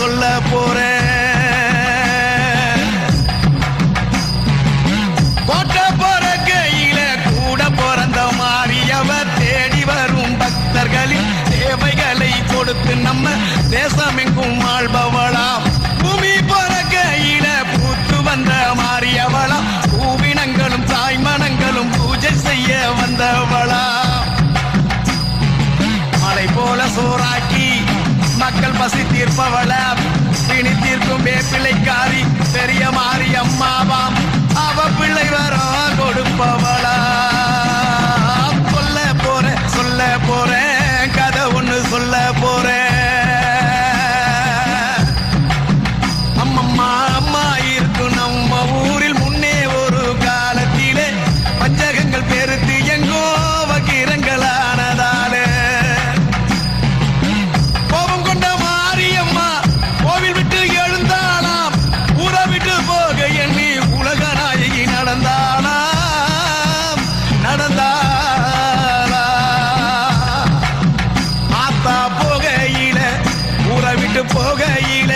சொல்ல போறேன். கோட்டை போற கையில கூட பிறந்த மாறியவ தேடி வரும் பக்தர்களின் தேவைகளை கொடுத்து நம்ம தேசமெங்கும் ஆள்பவளாம். பூமி போற கையில பூத்து வந்த மாறியவளாம். பூவினங்களும் தாய்மனங்களும் பூஜை செய்ய வந்தவளாம். மலை போல சோறாக்கி மக்கள் பசி தீர்ப்பவளாம். பிணி தீர்க்கும் வேப்பிலைக்காரி பெரிய மாறி அம்மாவாம். அவ பிள்ளை வரம் கொடுப்பவளாம். சொல்ல போறேன் கதை ஒண்ணு சொல்ல போறேன். அம்மம்மா அம்மா இருக்கும் நம்ம ஊரில் முன்னே ஒரு காலத்திலே பஞ்சகங்கள் பெருத்து எங்கோ வக்கிரங்களானதாலே கோபம் கொண்ட மாரியம்மா கோவில் விட்டு எழுந்தாளாம். ஊரை விட்டு போக எண்ணி உலக நாயகி நடந்தாளாம். ஆத்தா போகையில ஊரை விட்டு போகையில